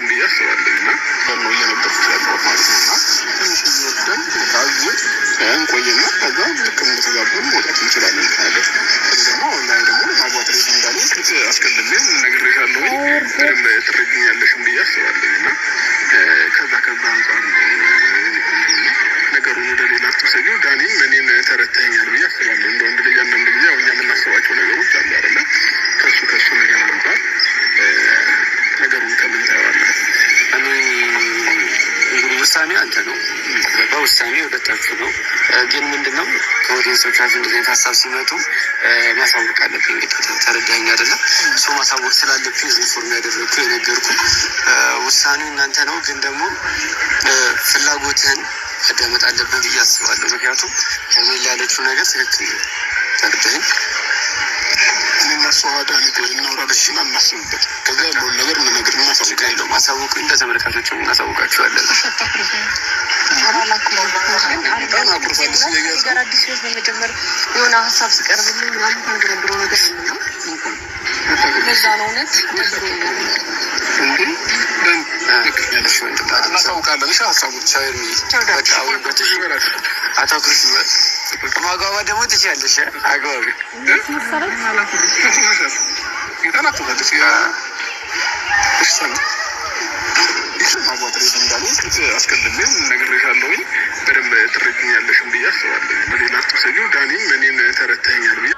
ትረጅኛለሽም ብዬ አስባለሁና ነው እየነበርኩት ያለሁት ማለት ነውና ትንሽ እየወደን ታዝብ እንቆይና ከዛ ልክ እንደተጋባን መውጣት እንችላለን ካለ ደግሞ ላይ ደግሞ ማግባት ላይ እንዳለ አስቀድሜ ነግሬሻለሁ በደንብ ትረጅኛለሽም ብዬ አስባለሁና ከዛ አንጻር ነገሩን ወደ ሌላ ትወስጂው ዳኒም እኔን ተረድተኸኛል ብዬ አስባለሁ። እንደ ወንድ ልጅ አንዳንድ ጊዜ ያው እኛ የምናስባቸው ነገሮች አሉ አይደለ? ከሱ ነገር አንጻር ነገሩን ከምን ታየዋለህ? እኔ እንግዲህ ውሳኔ አንተ ነው፣ በውሳኔ ሁለታችሁ ነው። ግን ምንድነው ከኦዲየንሶቻችሁ እንደዚህ አይነት ሀሳብ ሲመጡ ማሳወቅ አለብኝ። እንግዲህ ተረዳኸኝ አይደለም? እሱ ማሳወቅ ስላለብኝ ኢንፎርም ያደረግኩ የነገርኩ ውሳኔው እናንተ ነው። ግን ደግሞ ፍላጎትህን መደመጥ አለብን ብዬ አስባለሁ። ምክንያቱም ከሜላ ያለችው ነገር ትክክል ነው። ተረዳኸኝ? ዳኒ ቆይ እናውራለሽና እናስብበት። ከዛ ያለውን ነገር ነገር እናሳውቃለሁ። ማሳወቁኝ ለተመልካቾችም እናሳውቃቸዋለን። በመጀመር የሆነ ሀሳብ ሲቀርብልኝ ምናምን ተንገረብሮ ነገር ነው። በዛ ነው እውነት እናሳውቃለን። ሀሳቦች አታኩርሽ ማግባባት ደግሞ ትችያለሽ። አግባቢ አስቀድሜ ነግሬሻለሁ በደንብ ትረጅኛለሽም ብዬ አስባለሁ። በሌላ ትወስጂው ዳኒም እኔን ተረድተኸኛል ብዬ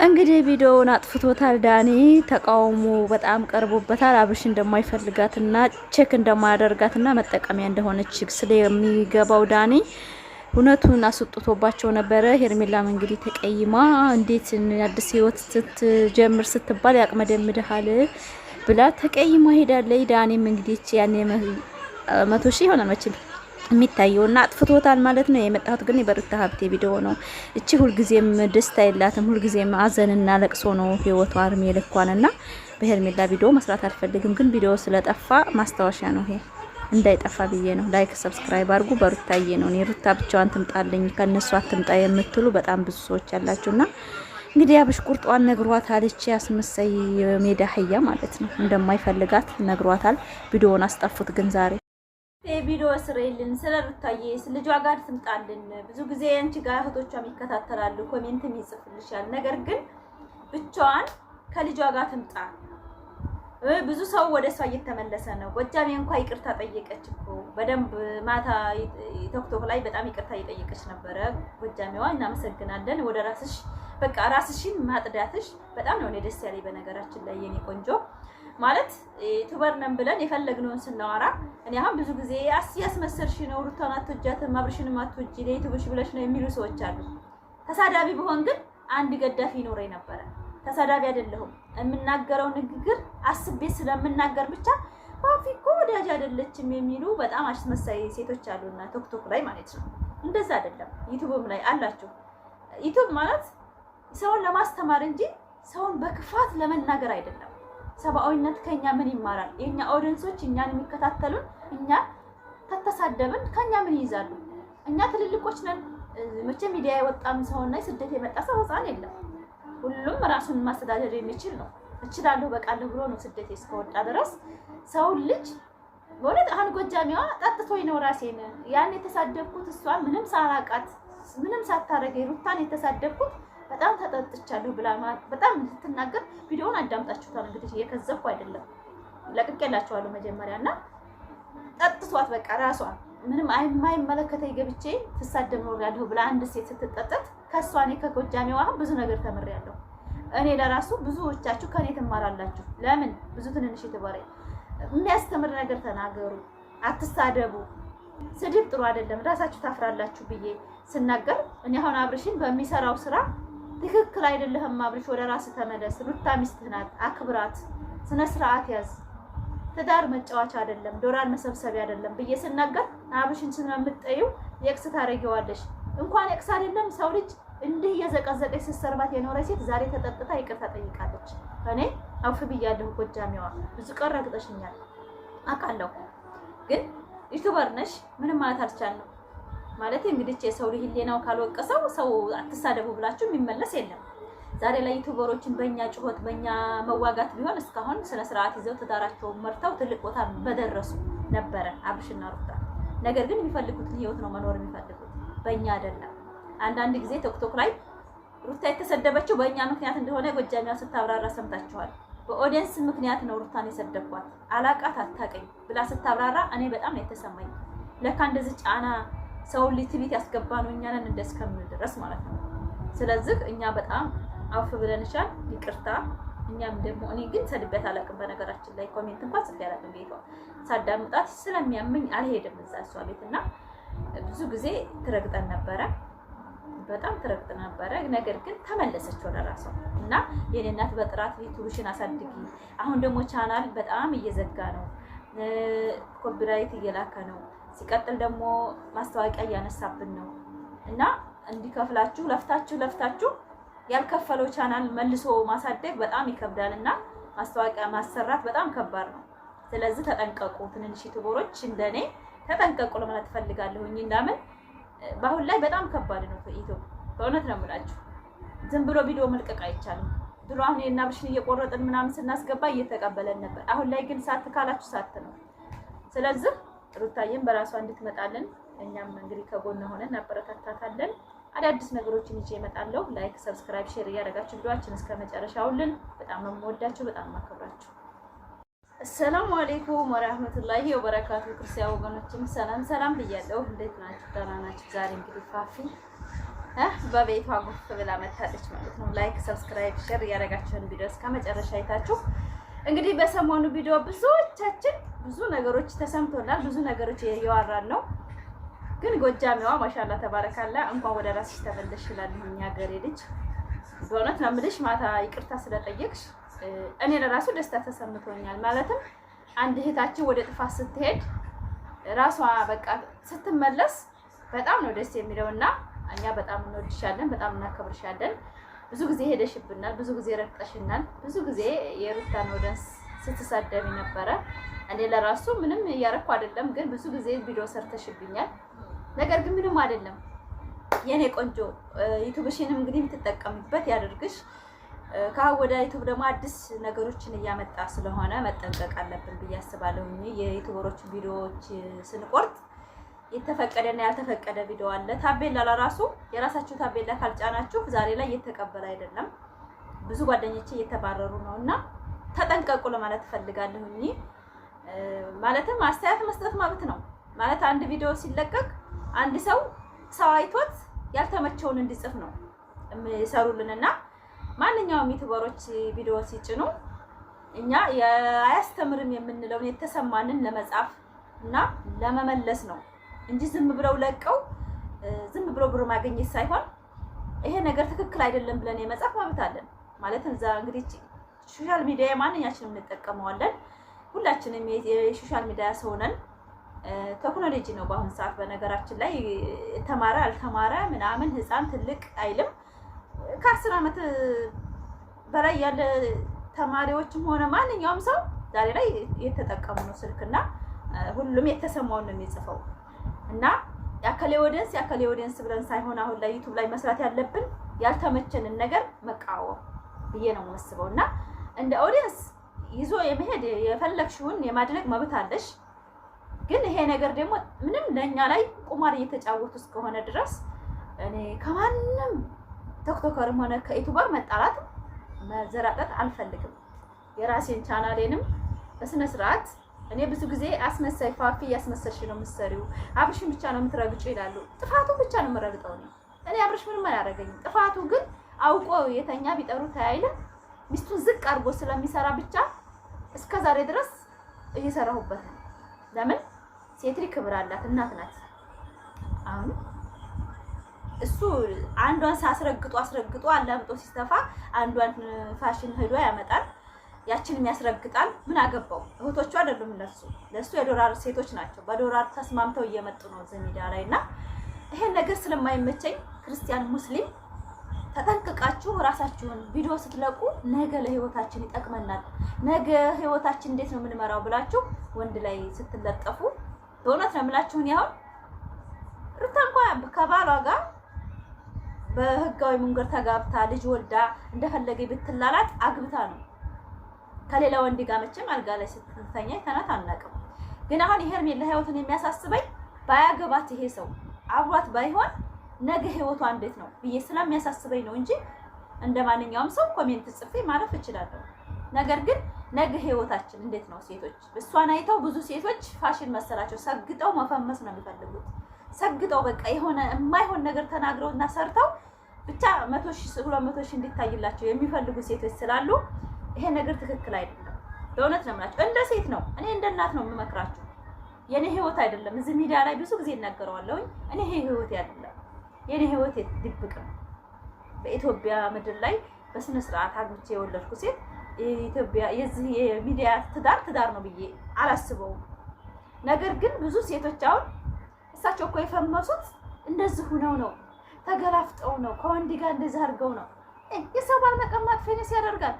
እንግዲህ ቪዲዮውን አጥፍቶታል ዳኒ። ተቃውሞ በጣም ቀርቦበታል። አብርሽ እንደማይፈልጋትና ቼክ እንደማያደርጋትና መጠቀሚያ እንደሆነች ስለሚገባው ዳኒ እውነቱን አስወጥቶባቸው ነበረ። ሄርሜላም እንግዲህ ተቀይማ እንዴት አዲስ ህይወት ስትጀምር ስትባል ያቅመደምድሃል ብላ ተቀይማ ሄዳለች። ዳኒም እንግዲህ ያኔ 100,000 ይሆናል መቼም የሚታየውና አጥፍቶታል ማለት ነው። የመጣሁት ግን የበሩታ ሀብቴ ቪዲዮ ነው። እቺ ሁልጊዜም ደስታ የላትም፣ ሁልጊዜም አዘንና ለቅሶ ነው ህይወቷ። አርሜ ልኳንና በሄርሜላ ቪዲዮ መስራት አልፈልግም፣ ግን ቪዲዮ ስለጠፋ ማስታወሻ ነው ይሄ እንዳይጠፋ ብዬ ነው። ላይክ ሰብስክራይብ አድርጉ። በሩታዬ ነው። እኔ ሩታ ብቻዋን ትምጣልኝ ከነሱ አትምጣ የምትሉ በጣም ብዙ ሰዎች ያላችሁና እንግዲህ አብርሽ ቁርጧን ነግሯታል። እቺ አስመሳይ ሜዳ አህያ ማለት ነው እንደማይፈልጋት ነግሯታል። ቪዲዮውን አስጠፉት ግን ዛሬ ቪዲዮ ስሬልን ስለ ሩታዬ ልጇ ጋር ትምጣልን። ብዙ ጊዜ አንቺ ጋር እህቶቿም ይከታተላሉ፣ ኮሜንትም ይጽፍልሻል። ነገር ግን ብቻዋን ከልጇ ጋር ትምጣ። ብዙ ሰው ወደ እሷ እየተመለሰ ነው። ጎጃሜ እንኳን ይቅርታ ጠየቀች እኮ በደንብ ማታ ቲክቶክ ላይ በጣም ይቅርታ እየጠየቀች ነበረ ጎጃሜዋ። እናመሰግናለን። ወደ ራስሽ በቃ ራስሽን ማጥዳትሽ በጣም ነው ደስ ያለኝ። በነገራችን ላይ የኔ ቆንጆ ማለት ዩቲዩበር ነን ብለን የፈለግነውን ስናወራ እኔ አሁን ብዙ ጊዜ ያስመሰልሽ ነው ሩታን አትወጃትም አብርሽንም አትወጂ ለዩቲዩብሽ ብለሽ ነው የሚሉ ሰዎች አሉ። ተሳዳቢ ብሆን ግን አንድ ገዳፊ ይኖረኝ ነበረ። ተሳዳቢ አይደለሁም። የምናገረው ንግግር አስቤ ስለምናገር ብቻ ባፊኮ ወዳጅ አይደለችም የሚሉ በጣም አስመሳይ ሴቶች አሉና ቲክቶክ ላይ ማለት ነው። እንደዛ አይደለም። ዩቲዩብም ላይ አላችሁ። ዩቲዩብ ማለት ሰውን ለማስተማር እንጂ ሰውን በክፋት ለመናገር አይደለም። ሰብአዊነት ከኛ ምን ይማራል? የኛ ኦዲየንሶች እኛን የሚከታተሉን እኛ ተተሳደብን ከኛ ምን ይይዛሉ? እኛ ትልልቆች ነን። መቼ ሚዲያ የወጣም ሰውና ስደት የመጣ ሰው ህፃን የለም። ሁሉም ራሱን ማስተዳደር የሚችል ነው። እችላለሁ በቃለሁ ብሎ ነው ስደት እስከወጣ ድረስ ሰው ልጅ በእውነት አሁን ጎጃሜዋ ጠጥቶኝ ነው ራሴን ያን የተሳደብኩት እሷ ምንም ሳላቃት ምንም ሳታረገኝ ሩታን የተሳደብኩት በጣም ተጠጥቻለሁ ብላ በጣም ልትናገር ቪዲዮውን አዳምጣችሁታል። እንግዲህ የከዘብኩ አይደለም ለቅቄላችኋለሁ መጀመሪያና ጠጥቷት በቃ ራሷ ምንም የማይመለከተኝ ገብቼ ትሳደብ ነው ያለው ብላ አንድ ሴት ስትጠጠት ከሷ እኔ ከጎጃሜዋ ብዙ ነገር ተምሬያለሁ። እኔ ለራሱ ብዙዎቻችሁ ከኔ ትማራላችሁ። ለምን ብዙ ትንንሽ የተባረ የሚያስተምር ነገር ተናገሩ፣ አትሳደቡ። ስድብ ጥሩ አይደለም፣ ራሳችሁ ታፍራላችሁ ብዬ ስናገር እኔ አሁን አብርሽን በሚሰራው ስራ ትክክል አይደለህም አብርሽ ወደ ራስ ተመለስ፣ ሩታ ሚስትህ ናት፣ አክብራት፣ ስነ ስርዓት ያዝ፣ ትዳር መጫወቻ አይደለም፣ ዶላር መሰብሰቢያ አይደለም ብዬ ስናገር አብርሽን ስለምትጠዩ የክስ ታረጊዋለሽ። እንኳን የክስ አይደለም ሰው ልጅ እንዲህ የዘቀዘቀች ስትሰርባት የኖረ ሴት ዛሬ ተጠጥታ ይቅርታ ጠይቃለች። እኔ አውፍ ብያለሁ። ጎጃሜዋ ብዙ ቀን ረግጠሽኛል አውቃለሁ፣ ግን ዩቲዩበር ነሽ ምንም ማለት አልቻልንም። ማለት እንግዲህ የሰው ልጅ ህሊናው ካልወቀሰው ሰው አትሳደቡ ብላችሁ የሚመለስ የለም። ዛሬ ላይ ዩቲዩበሮችን በእኛ ጩኸት በእኛ መዋጋት ቢሆን እስካሁን ስነ ስርዓት ይዘው ትዳራቸውን መርተው ትልቅ ቦታ በደረሱ ነበረ አብርሽና ሩታ። ነገር ግን የሚፈልጉትን ህይወት ነው መኖር የሚፈልጉት፣ በእኛ አይደለም። አንዳንድ ጊዜ ቲክቶክ ላይ ሩታ የተሰደበችው በእኛ ምክንያት እንደሆነ ጎጃሚያ ስታብራራ ሰምታችኋል። በኦዲየንስ ምክንያት ነው ሩታን የሰደብኳት፣ አላቃት አታቀኝ ብላ ስታብራራ እኔ በጣም ነው የተሰማኝ። ለካ እንደዚህ ጫና ሰውን ሊትቢት ያስገባ ነው እኛ ነን እንደስከምል ድረስ ማለት ነው። ስለዚህ እኛ በጣም አውፍ ብለንሻል፣ ይቅርታ። እኛም ደግሞ እኔ ግን ሰድቤያት አላውቅም። በነገራችን ላይ ኮሜንት እንኳን ጽፌ አላውቅም። ቤቷ ሳዳምጣት ስለሚያመኝ አልሄድም እዛ እሷ ቤት እና ብዙ ጊዜ ትረግጠን ነበረ፣ በጣም ትረግጥ ነበረ። ነገር ግን ተመለሰች ወደ ራሷ እና የኔ እናት በጥራት ዩቲዩብሽን አሳድጊ። አሁን ደግሞ ቻናል በጣም እየዘጋ ነው፣ ኮፒራይት እየላከ ነው። ሲቀጥል ደግሞ ማስታወቂያ እያነሳብን ነው እና እንዲከፍላችሁ ለፍታችሁ ያልከፈለው ቻናል መልሶ ማሳደግ በጣም ይከብዳል እና ማስታወቂያ ማሰራት በጣም ከባድ ነው። ስለዚህ ተጠንቀቁ፣ ትንንሽ ዩቲዩበሮች እንደኔ ተጠንቀቁ ለማለት ፈልጋለሁኝ። እንዳምን በአሁን ላይ በጣም ከባድ ነው ዩቲዩብ፣ በእውነት ነው የምላችሁ። ዝም ብሎ ቪዲዮ መልቀቅ አይቻልም። ድሮ አሁን የእነ አብርሽን እየቆረጥን ምናምን ስናስገባ እየተቀበለን ነበር። አሁን ላይ ግን ሳት ካላችሁ ሳት ነው። ስለዚህ ሩታዬም በራሷ እንድትመጣልን እኛም እንግዲህ ከጎን ሆነን እናበረታታታለን። አዳዲስ ነገሮችን ይዤ እመጣለሁ። ላይክ፣ ሰብስክራይብ፣ ሼር እያደረጋችሁ ቪዲዮአችን እስከ መጨረሻውልን። በጣም ነው የምወዳችሁ፣ በጣም ነው የማከብራችሁ። አሰላሙ አለይኩም ወራህመቱላሂ ወበረካቱ። ክርስቲያን ወገኖችም ሰላም ብያለሁ። እንዴት ናችሁ? ደህና ናችሁ? ዛሬ እንግዲህ ፋፊ በቤቷ ጉፍ ብላ መታለች ማለት ነው። ላይክ፣ ሰብስክራይብ፣ ሼር እያደረጋችሁን ቪዲዮ እስከ መጨረሻ አይታችሁ እንግዲህ በሰሞኑ ቪዲዮ ብዙዎቻችን ብዙ ነገሮች ተሰምቶናል፣ ብዙ ነገሮች እያወራን ነው። ግን ጎጃሚዋ ማሻአላ ተባረካላ እንኳን ወደ ራስሽ ተመለሽ ይላል እኛ ሀገሬ ልጅ። በእውነት ነው የምልሽ ማታ ይቅርታ ስለጠየቅሽ እኔ ለራሱ ደስታ ተሰምቶኛል። ማለትም አንድ እህታችን ወደ ጥፋት ስትሄድ ራሷ በቃ ስትመለስ በጣም ነው ደስ የሚለውና እኛ በጣም እንወድሻለን፣ በጣም እናከብርሻለን። ብዙ ጊዜ ሄደሽብናል፣ ብዙ ጊዜ ረግጠሽናል፣ ብዙ ጊዜ የሩታን ወደንስ ስትሳደቢ ነበረ። እኔ ለራሱ ምንም እያረኩ አይደለም፣ ግን ብዙ ጊዜ ቪዲዮ ሰርተሽብኛል። ነገር ግን ምንም አይደለም የኔ ቆንጆ። ዩቲዩብሽንም እንግዲህ የምትጠቀምበት ያድርግሽ። ከወደ ዩቲዩብ ደግሞ አዲስ ነገሮችን እያመጣ ስለሆነ መጠንቀቅ አለብን ብዬ አስባለሁ። የዩቲዩበሮች ቪዲዮዎች ስንቆርጥ የተፈቀደና ያልተፈቀደ ቪዲዮ አለ። ታቤላ ለራሱ የራሳችሁ ታቤላ ካልጫናችሁ ዛሬ ላይ እየተቀበለ አይደለም። ብዙ ጓደኞቼ እየተባረሩ ነውና ተጠንቀቁ ለማለት እፈልጋለሁ። ማለትም አስተያየት መስጠት መብት ነው። ማለት አንድ ቪዲዮ ሲለቀቅ አንድ ሰው አይቶት ያልተመቸውን እንዲጽፍ ነው የሚሰሩልንና ማንኛውም ዩቲዩበሮች ቪዲዮ ሲጭኑ እኛ አያስተምርም የምንለውን የተሰማንን ለመጻፍ እና ለመመለስ ነው እንጂ ዝም ብለው ለቀው ዝም ብሎ ብር ማግኘት ሳይሆን ይሄ ነገር ትክክል አይደለም ብለን የመጻፍ መብት አለን። ማለት እዛ እንግዲህ ሶሻል ሚዲያ ማንኛችንም እንጠቀመዋለን። ሁላችንም የሶሻል ሚዲያ ሰው ነን። ቴክኖሎጂ ነው በአሁን ሰዓት። በነገራችን ላይ ተማረ አልተማረ ምናምን ህፃን ትልቅ አይልም። ከ10 ዓመት በላይ ያለ ተማሪዎችም ሆነ ማንኛውም ሰው ዛሬ ላይ የተጠቀሙ ነው ስልክና ሁሉም የተሰማውን ነው የሚጽፈው እና ያከሌ ኦዲየንስ ብለን ሳይሆን አሁን ላይ ዩቲዩብ ላይ መስራት ያለብን ያልተመቸንን ነገር መቃወም ብዬ ነው የምወስበው። እና እንደ ኦዲየንስ ይዞ የመሄድ የፈለግሽውን የማድረግ መብት አለሽ። ግን ይሄ ነገር ደግሞ ምንም ለኛ ላይ ቁማር እየተጫወቱ እስከሆነ ድረስ እኔ ከማንም ቲክቶከርም ሆነ ከዩቲዩበር መጣላት መዘራጠት አልፈልግም። የራሴን ቻናሌንም በስነ ስርዓት እኔ ብዙ ጊዜ አስመሳይ ፋፊ ያስመሰልሽ ነው የምትሰሪው፣ አብርሽን ብቻ ነው የምትረግጪው ይላሉ። ጥፋቱ ብቻ ነው የምረግጠው ነው። እኔ አብርሽ ምንም አላደረገኝም። ጥፋቱ ግን አውቆ የተኛ ቢጠሩት አይልም ሚስቱን ዝቅ አድርጎ ስለሚሰራ ብቻ እስከዛሬ ድረስ እየሰራሁበት ነው። ለምን ሴት ልጅ ክብር አላት፣ እናት ናት። አሁን እሱ አንዷን አስረግጦ አላምጦ ሲስተፋ አንዷን ፋሽን ሄዶ ያመጣል፣ ያችንም ያስረግጣል። ምን አገባው? እህቶቹ አይደሉም ለሱ የዶላር ሴቶች ናቸው። በዶላር ተስማምተው እየመጡ ነው እዚህ ሚዲያ ላይ እና ይሄን ነገር ስለማይመቸኝ ክርስቲያን ሙስሊም ተጠንቅቃችሁ ራሳችሁን ቪዲዮ ስትለቁ ነገ ለህይወታችን ይጠቅመናል፣ ነገ ህይወታችን እንዴት ነው የምንመራው ብላችሁ ወንድ ላይ ስትለጠፉ በእውነት ነው የምላችሁን። ያሁን ሩታ እንኳን ከባሏ ጋር በህጋዊ መንገድ ተጋብታ ልጅ ወልዳ እንደፈለገ ብትላላት አግብታ ነው። ከሌላ ወንድ ጋር መቼም አልጋ ላይ ስትተኛ ተናት አናውቅም። ግን አሁን የሄርሜላ ህይወትን የሚያሳስበኝ ባያገባት ይሄ ሰው አብሯት ባይሆን ነገ ህይወቷ እንዴት ነው ብዬ ስለሚያሳስበኝ ነው እንጂ እንደማንኛውም ሰው ኮሜንት ጽፌ ማለፍ እችላለሁ። ነገር ግን ነገ ህይወታችን እንዴት ነው? ሴቶች እሷን አይተው ብዙ ሴቶች ፋሽን መሰላቸው ሰግጠው መፈመስ ነው የሚፈልጉት። ሰግጠው በቃ የሆነ የማይሆን ነገር ተናግረው እና ሰርተው ብቻ 100,000 200,000 እንዲታይላቸው የሚፈልጉ ሴቶች ስላሉ ይሄ ነገር ትክክል አይደለም። በእውነት ነው የምላችሁ። እንደ ሴት ነው እኔ እንደ እናት ነው የምመክራችሁ። የኔ ህይወት አይደለም። እዚህ ሚዲያ ላይ ብዙ ጊዜ እናገረዋለሁ። እኔ ይሄ ህይወት አይደለም። የኔ ህይወት ድብቅ ነው። በኢትዮጵያ ምድር ላይ በስነ ስርዓት አግብቼ የወለድኩ ሴት ኢትዮጵያ የዚህ የሚዲያ ትዳር ነው ብዬ አላስበውም። ነገር ግን ብዙ ሴቶች አሁን እሳቸው እኮ የፈመሱት እንደዚህ ሆነው ነው፣ ተገላፍጠው ነው፣ ከወንድ ጋር እንደዚህ አድርገው ነው። የሰው ባል መቀማት ፌኒስ ያደርጋል።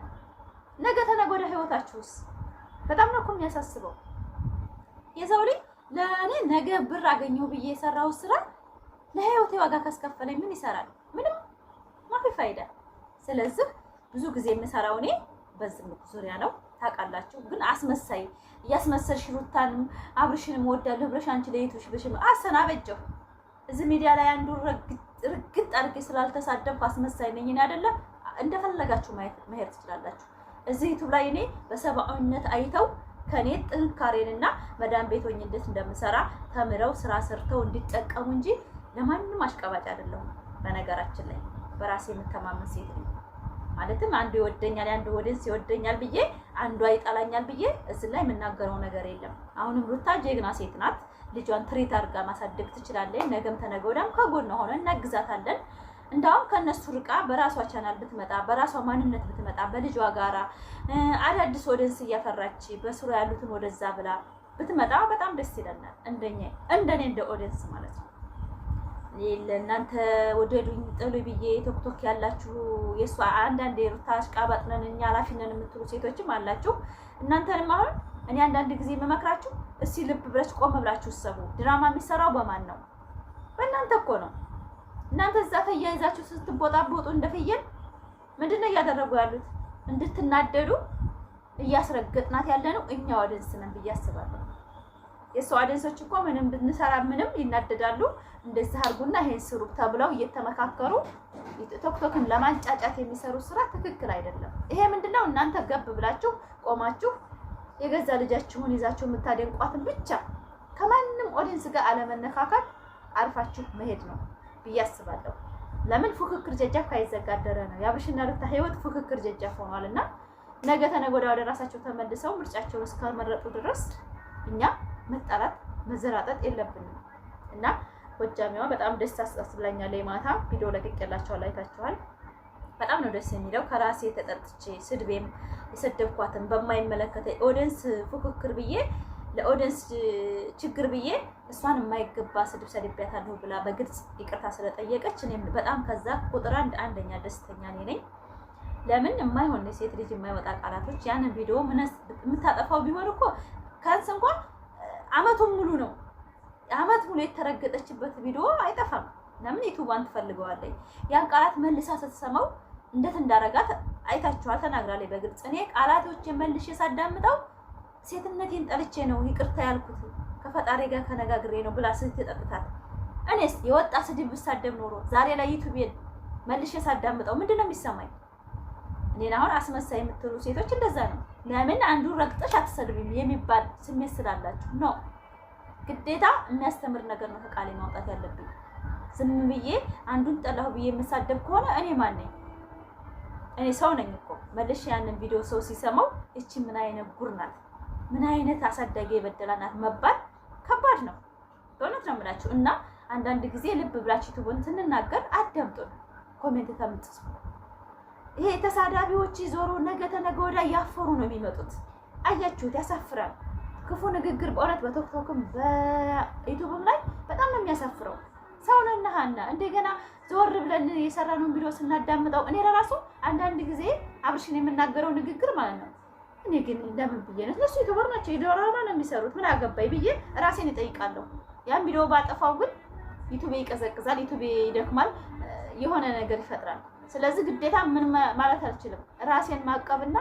ነገ ተነገ ወዲያ ህይወታችሁስ በጣም ነው እኮ የሚያሳስበው። የሰው ልጅ ለእኔ ነገ ብር አገኘሁ ብዬ የሰራው ስራ ለህይወቴ ዋጋ ካስከፈለኝ ምን ይሰራል? ምንም ማፊ ፋይዳ። ስለዚህ ብዙ ጊዜ የምሰራው እኔ በዚህ ዙሪያ ነው ታውቃላችሁ። ግን አስመሳይ እያስመሰልሽ ሩታንም አብርሽንም ወዳለሁ ብለሽ አንቺ ለይቱሽ ብሽም አሰናበጀው እዚህ ሚዲያ ላይ አንዱ ርግጥ አድርጌ ስላልተሳደብኩ አስመሳይ ነኝ እኔ አይደለም። እንደፈለጋችሁ መሄድ ትችላላችሁ። እዚህ ዩቲዩብ ላይ እኔ በሰብአዊነት አይተው ከኔ ጥንካሬንና መዳን ቤቶኝ እንዴት እንደምሰራ ተምረው ስራ ሰርተው እንዲጠቀሙ እንጂ ለማንም አሽቀባጭ አይደለሁም። በነገራችን ላይ በራሴ የምተማመን ሴት ነኝ። ማለትም አንዱ ይወደኛል አንዱ ወደንስ ይወደኛል ብዬ አንዱ አይጣላኛል ብዬ እዚህ ላይ የምናገረው ነገር የለም። አሁንም ሩታ ጀግና ሴት ናት። ልጇን ትሪት አድርጋ ማሳደግ ትችላለች። ነገም ተነገ ወዲያም ከጎኗ ሆነን እናግዛታለን። እንዳውም ከነሱ ርቃ በራሷ ቻናል ብትመጣ በራሷ ማንነት ብትመጣ በልጇ ጋራ አዳዲስ ወደንስ እያፈራች በስሩ ያሉትን ወደዛ ብላ ብትመጣ በጣም ደስ ይለናል። እንደኔ እንደ ኦዲየንስ ማለት ነው። ለእናንተ ወደዱኝ ጥሉ ብዬ ቶክቶክ ያላችሁ የሷ አንዳንድ የሩታ አሽቃባጭ ነን እኛ ኃላፊ ነን የምትሉ ሴቶችም አላችሁ። እናንተንም አሁን እኔ አንዳንድ ጊዜ የምመክራችሁ እስቲ ልብ ብላችሁ ቆም ብላችሁ ሰቡ። ድራማ የሚሰራው በማን ነው? በእናንተ እኮ ነው። እናንተ እዛ ተያይዛችሁ ስትቦጣቦጡ እንደፍየል ምንድነው እያደረጉ ያሉት? እንድትናደዱ እያስረገጥናት ያለ ነው እኛ ኦዲየንስ ነን ብዬ አስባለሁ። የሰው ኦዲየንሶች እኮ ምንም ብንሰራ ምንም ይናደዳሉ። እንደዚህ አድርጉና ይሄን ስሩ ተብለው እየተመካከሩ ቶክቶክን ለማንጫጫት የሚሰሩ ስራ ትክክል አይደለም። ይሄ ምንድነው? እናንተ ገብ ብላችሁ ቆማችሁ የገዛ ልጃችሁን ይዛችሁ የምታደንቋትን ብቻ ከማንም ኦዲየንስ ጋር አለመነካካት አርፋችሁ መሄድ ነው ብዬ አስባለሁ። ለምን ፉክክር ጀጃፍ ካይዘጋደረ ነው። የአብርሽና ሩታ ህይወት ፉክክር ጀጃፍ ሆኗልና ነገ ተነገ ወዲያ ራሳቸው ተመልሰው ምርጫቸውን እስከመረጡ ድረስ እኛ መጣላት መዘራጠጥ የለብንም። እና ጎጃሚዋ በጣም ደስ አስብላኛለች። ማታ ቪዲዮ ለቅቄላችኋለሁ፣ አይታችኋል። በጣም ነው ደስ የሚለው። ከራሴ ተጠጥቼ ስድቤም የሰደብኳትን በማይመለከተኝ ኦዲየንስ ፉክክር ብዬ ለኦዲየንስ ችግር ብዬ እሷን የማይገባ ስድብ ሰድቤያታለሁ ብላ በግልጽ ይቅርታ ስለጠየቀች እኔም በጣም ከዛ ቁጥር አንደኛ ደስተኛ ነኝ። ለምን የማይሆን ሴት ልጅ የማይወጣ ቃላቶች ያንን ቪዲዮ የምታጠፋው ቢሆን እኮ ካንስ እንኳን አመቱን ሙሉ ነው አመት ሙሉ የተረገጠችበት ቪዲዮ አይጠፋም። ለምን ዩቲዩብን ትፈልገዋለች። ያን ቃላት መልሳ ስትሰማው እንዴት እንዳረጋት አይታችኋል። ተናግራለች በግልጽ እኔ ቃላቶችን መልሼ ሳዳምጠው ሴትነቴን ጠልቼ ነው ይቅርታ ያልኩት ከፈጣሪ ጋር ከነጋግሬ ነው ብላ ስትጠጥታት እኔስ የወጣ ስድብ ብሳደብ ኖሮ ዛሬ ላይ ዩቲዩብን መልሼ ሳዳምጠው ምንድነው የሚሰማኝ? እኔን አሁን አስመሳይ የምትሉ ሴቶች እንደዛ ነው። ለምን አንዱን ረግጠሽ አትሰድብም የሚባል ስሜት ስላላችሁ ነው። ግዴታ የሚያስተምር ነገር ነው ከቃሌ ማውጣት ያለብኝ። ዝም ብዬ አንዱን ጠላሁ ብዬ የምሳደብ ከሆነ እኔ ማን ነኝ? እኔ ሰው ነኝ እኮ። መልሼ ያንን ቪዲዮ ሰው ሲሰማው እቺ ምን አይነት ጉር ናት፣ ምን አይነት አሳዳጊ የበደላናት መባል ከባድ ነው። በእውነት ነው የምላችሁ። እና አንዳንድ ጊዜ ልብ ብላችሁ ትቦን ስንናገር አዳምጡን። ኮሜንት ከምትጽፉ ይሄ ተሳዳቢዎች ዞሮ ነገ ተነገ ወዲያ ያፈሩ ነው የሚመጡት። አያችሁት? ያሳፍራል። ክፉ ንግግር በእውነት በቶክቶክም በዩቲዩብም ላይ በጣም ነው የሚያሳፍረው። ሰው ነን ሀና እንደገና ዞር ብለን የሰራነውን ቪዲዮ ስናዳምጠው እኔ ለራሱ አንዳንድ ጊዜ አብርሽን የምናገረው ንግግር ማለት ነው እኔ ግን ለምን ብዬ ነው እነሱ ዩቲዩበር ናቸው የዶራማ ነው የሚሰሩት ምን አገባኝ ብዬ ራሴን እጠይቃለሁ። ያን ቪዲዮ ባጠፋው ግን ዩቲዩብ ይቀዘቅዛል፣ ዩቲዩብ ይደክማል። የሆነ ነገር ይፈጥራል። ስለዚህ ግዴታ ምን ማለት አልችልም። ራሴን ማቀብና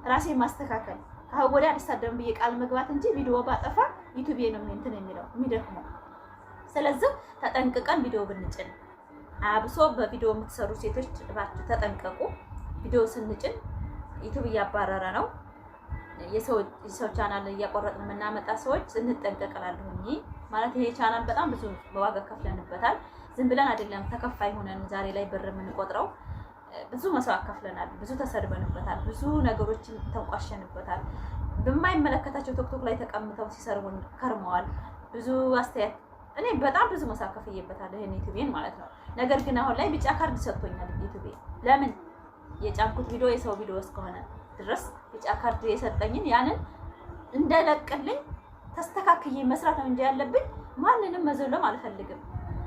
ራሴን ማስተካከል ከወዲያ አልሳደብም ብዬ ቃል መግባት እንጂ ቪዲዮ ባጠፋ ዩቲዩብ ነው እንትን የሚለው የሚደክመው። ስለዚህ ተጠንቅቀን ቪዲዮ ብንጭን፣ አብሶ በቪዲዮ የምትሰሩ ሴቶች እባክችሁ ተጠንቀቁ። ቪዲዮ ስንጭን ዩቲዩብ እያባረረ ነው። የሰው ቻናል እያቆረጥን የምናመጣ ሰዎች እንጠንቀቅላለሁኝ። ማለት ይሄ ቻናል በጣም ብዙ ዋጋ ከፍለንበታል። ዝም ብለን አይደለም ተከፋይ ሆነን ዛሬ ላይ ብር የምንቆጥረው። ብዙ መስዋዕት ከፍለናል። ብዙ ተሰድበንበታል። ብዙ ነገሮችን ተንቋሸንበታል። በማይመለከታቸው ቶክቶክ ላይ ተቀምጠው ሲሰርቡን ከርመዋል። ብዙ አስተያየት እኔ በጣም ብዙ መስዋዕት ከፍዬበታለሁ ይሄን ዩቲዩብን ማለት ነው። ነገር ግን አሁን ላይ ቢጫ ካርድ ሰጥቶኛል ዩቲዩብ። ለምን የጫንኩት ቪዲዮ የሰው ቪዲዮ እስከሆነ ድረስ ቢጫ ካርድ የሰጠኝን ያንን እንደለቅልኝ ተስተካክዬ መስራት ነው እንጂ ያለብኝ ማንንም መዘለም አልፈልግም።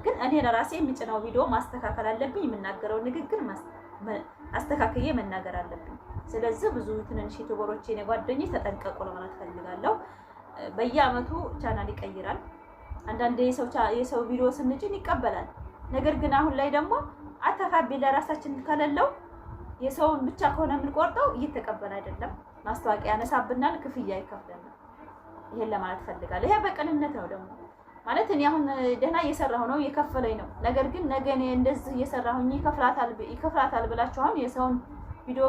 ግን እኔ ለራሴ የምጭነው ቪዲዮ ማስተካከል አለብኝ። የምናገረው ንግግር አስተካክዬ መናገር አለብኝ። ስለዚህ ብዙ ትንንሽ ዩቲዩበሮች የኔ ጓደኞች ተጠንቀቁ ለማለት ፈልጋለሁ። በየአመቱ ቻናል ይቀይራል። አንዳንዴ የሰው ቪዲዮ ስንጭን ይቀበላል። ነገር ግን አሁን ላይ ደግሞ አተካቢ ለራሳችን ከሌለው የሰውን ብቻ ከሆነ የምንቆርጠው እየተቀበለ አይደለም። ማስታወቂያ ያነሳብናል፣ ክፍያ ይከፍለናል። ይሄን ለማለት ፈልጋለሁ። ይሄ በቅንነት ነው ደግሞ ማለት እኔ አሁን ደህና እየሰራሁ ነው እየከፈለኝ ነው። ነገር ግን ነገ እኔ እንደዚህ እየሰራሁኝ ይከፍላታል ብላችሁ አሁን የሰውን ቪዲዮ